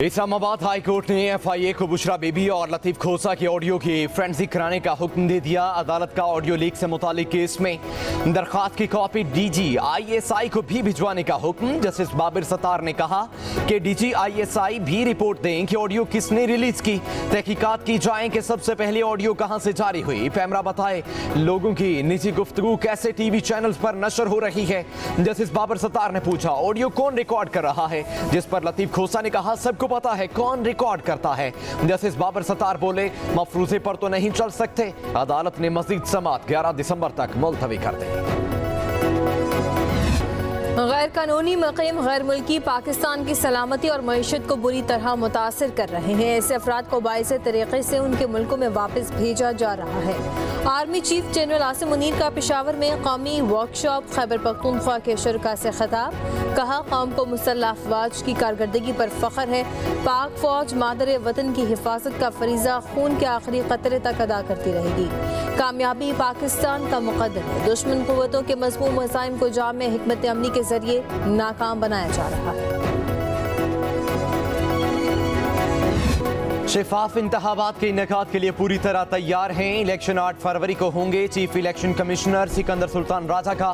Islamabad high court ने FIA को बुशरा बीबी और लतीफ खोसा की ऑडियो की फोरेंसिक कराने का हुक्म दे दिया। अदालत का ऑडियो लीक से मुतालिक केस में दरखास्त की कॉपी DG ISI को भी भिजवाने का हुक्म। जस्टिस बाबिर सत्तार ने कहा कि DG ISI भी रिपोर्ट दें कि ऑडियो किसने रिलीज की। तहकीकात की जाए कि सबसे पहले ऑडियो कहां से जारी हुई। पैमरा बताए लोगों की निजी गुफ्तगू कैसे TV चैनल्स पर नशर हो रही है। जस्टिस बाबिर सत्तार ने पूछा ऑडियो कौन रिकॉर्ड कर रहा है, जिस पर लतीफ खोसा ने कहा सबको पता है कौन रिकॉर्ड करता है। जस्टिस बाबर सत्तार बोले मफरूजे पर तो नहीं चल सकते। अदालत ने मजीद समाअत 11 दिसंबर तक मुलतवी कर दी। गैर कानूनी मुक़ीम गैर मुल्की पाकिस्तान की सलामती और मईशत को बुरी तरह मुतासर कर रहे हैं। ऐसे अफराद को बाइसे तरीके से उनके मुल्कों में वापस भेजा जा रहा है। Army chief general Asim Munir का पेशावर में कौमी वर्कशॉप खैबर पख्तूनख्वा के शुरका से खिताब। कहा कौम को मुसल्लह अफवाज की कारकर्दगी पर फख्र है। पाक फौज मादर वतन की हिफाजत का फरीजा खून के आखिरी कतरे तक अदा करती रहेगी। कामयाबी पाकिस्तान का मुकद्दर है। दुश्मन कुव्वतों के मज़मूम मसाइम को जाम में हिकमत अमनी के जरिए नाकाम बनाया जा रहा है। शिफाफ इंतखाबात के इनेकाद के लिए पूरी तरह तैयार हैं। इलेक्शन 8 फरवरी को होंगे। Chief election commissioner Sikandar Sultan Raja का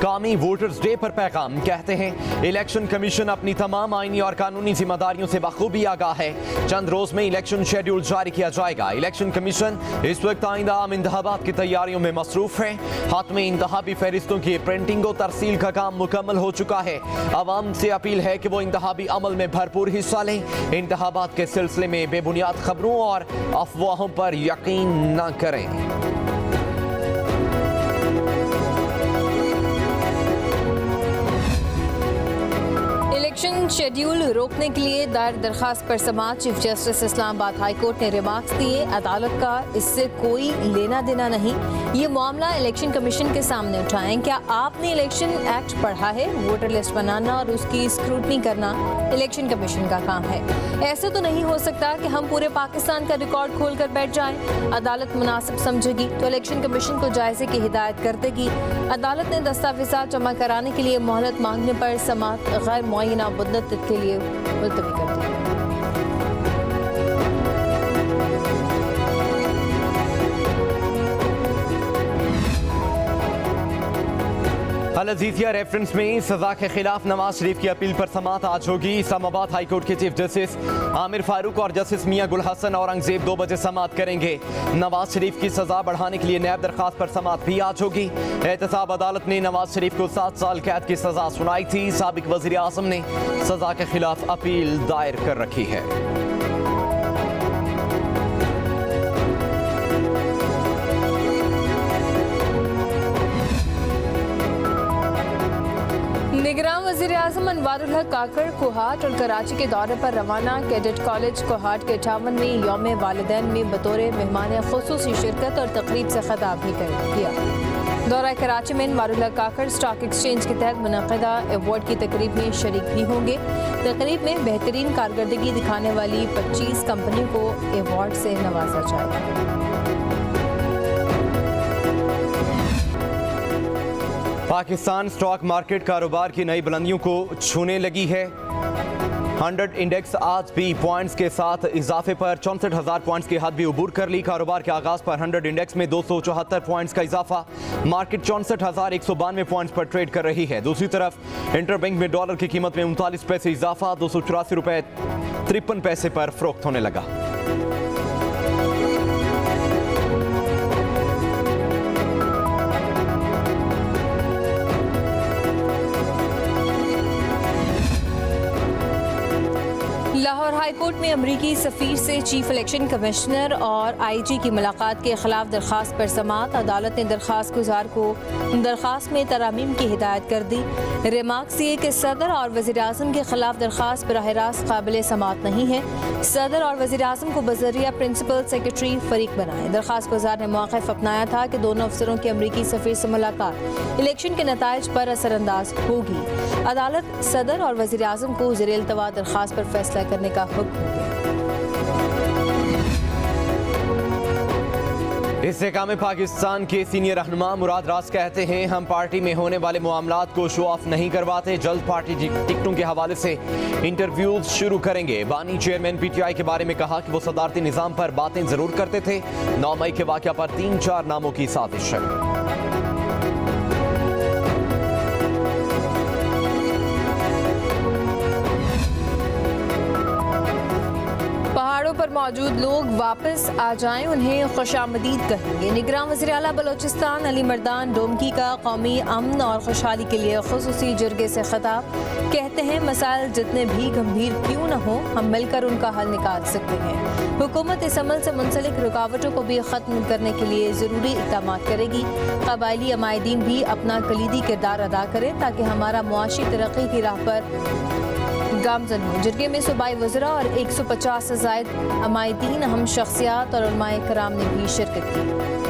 कौमी वोटर्स डे पर पैगाम। कहते हैं इलेक्शन कमीशन अपनी तमाम आईनी और कानूनी जिम्मेदारियों से बखूबी आगाह है। चंद रोज में इलेक्शन शेड्यूल जारी किया जाएगा। इलेक्शन कमीशन इस वक्त आइंदा आम इंतखाबात की तैयारियों में मसरूफ है। हाथ में इंतखाबी फहरिस्तों की प्रिंटिंग और तरसील का काम मुकम्मल हो चुका है। अवाम से अपील है कि वो इंतखाबी अमल में भरपूर हिस्सा लें। इंतखाबात के सिलसिले में बेबुनियाद खबरों और अफवाहों पर यकीन न करें। इलेक्शन शेड्यूल रोकने के लिए दायर दरखास्त पर समाअत। Chief justice Islamabad high court ने रिमार्क्स दिए अदालत का इससे कोई लेना देना नहीं। ये मामला इलेक्शन कमीशन के सामने उठाएं। क्या आपने इलेक्शन एक्ट पढ़ा है? वोटर लिस्ट बनाना और उसकी स्क्रूटनी करना इलेक्शन कमीशन का काम है। ऐसे तो नहीं हो सकता कि हम पूरे पाकिस्तान का रिकॉर्ड खोल कर बैठ जाएं। अदालत मुनासिब समझेगी तो इलेक्शन कमीशन को जायजे की हिदायत कर देगी। अदालत ने दस्तावेज़ात जमा कराने के लिए मोहलत मांगने पर समाअत गैर मुअय्यना मुद्दत के लिए मुलतवी कर दी। अल-अज़ीज़िया रेफरेंस में सजा के खिलाफ नवाज शरीफ की अपील पर समाअत आज होगी। इस्लामाबाद हाई कोर्ट के चीफ जस्टिस आमिर फारूक और जस्टिस मियां गुल हसन औरंगजेब 2 बजे समाअत करेंगे। नवाज शरीफ की सजा बढ़ाने के लिए नैब दरखास्त पर समाअत भी आज होगी। एहतसाब अदालत ने नवाज शरीफ को 7 साल कैद की सजा सुनाई थी। साबिक वज़ीर आज़म ने सजा के खिलाफ अपील दायर कर रखी है। निगरान वज़ीर आज़म अनवारुल हक काकड़ कोहाट और कराची के दौरे पर रवाना। कैडेट कॉलेज कोहाट के 58वें यौम वालिदैन में बतौर मेहमान ख़ुसूसी शिरकत और तकरीब से खिताब भी किया। दौरा कराची में अनवारुल हक काकड़ स्टॉक एक्सचेंज के तहत मुनक़दा अवार्ड की तकरीब में शरीक भी होंगे। तकरीब में बेहतरीन कारकर्दगी दिखाने वाली 25 कंपनी को अवार्ड से नवाजा जाएगा। पाकिस्तान स्टॉक मार्केट कारोबार की नई बुलंदियों को छूने लगी है। 100 इंडेक्स आज भी पॉइंट्स के साथ इजाफे पर 64,000 पॉइंट्स की हद भी उबूर कर ली। कारोबार के आगाज पर 100 इंडेक्स में 274 पॉइंट्स का इजाफा। मार्केट 64,192 पॉइंट्स पर ट्रेड कर रही है। दूसरी तरफ इंटरबैंक में डॉलर की कीमत में 39 पैसे इजाफा 284 रुपए 53 पैसे पर फरोख्त होने लगा। लाहौर हाई कोर्ट में अमरीकी सफीर से चीफ इलेक्शन कमिश्नर और IG की मुलाकात के खिलाफ दरखास्त पर समाअत। अदालत ने दरखास्त गुजार को दरखास्त में तरामीम की हिदायत कर दी। रिमार्क्स ये कि सदर और वज़ीर आज़म के खिलाफ दरखास्त बराह रास्त काबिल समाअत नहीं है। सदर और वज़ीर आज़म को बज़रिया प्रिंसिपल सेक्रेटरी फरीक बनाए। दरखास्त गुजार ने मौक़िफ़ अपनाया था कि दोनों अफसरों की अमरीकी सफीर से मुलाकात इलेक्शन के नताइज पर असरअंदाज होगी। अदालत सदर और वज़ीर आज़म को ज़ेर इल्तवा दरखास्त पर फैसला करने का हुक्म दिया। इस्तेकाम पाकिस्तान के सीनियर रहनुमा मुराद राज कहते हैं, हम पार्टी में होने वाले मामलात को शो ऑफ नहीं करवाते, जल्द पार्टी टिकटों के हवाले से इंटरव्यूज शुरू करेंगे। बानी चेयरमैन पीटीआई के बारे में कहा कि वो सदारती निज़ाम पर बातें जरूर करते थे। 9 मई के वाक़या पर 3-4 नामों की साजिश है। पहाड़ों पर मौजूद लोग वापस आ जाएं, उन्हें खुशामदीद कहेंगे। निगरान वज़ीर आला बलोचिस्तान अली मर्दान डोमकी का कौमी अमन और खुशहाली के लिए खुसूसी जरगे से खिताब। कहते हैं, मसाइल जितने भी गंभीर क्यों न हो, हम मिलकर उनका हल निकाल सकते हैं। हुकूमत इस अमल से मुंसलिक रुकावटों को भी ख़त्म करने के लिए ज़रूरी इक़दाम करेगी। क़बायली अमायदीन भी अपना कलीदी किरदार अदा करें ताकि हमारा मुआशी तरक्की की राह पर गामजन हो। जरगे में सूबाई वज़रा और 150 से ज़ायद अमायदीन, अहम शख्सियात और उलमाए कराम ने भी शिरकत की।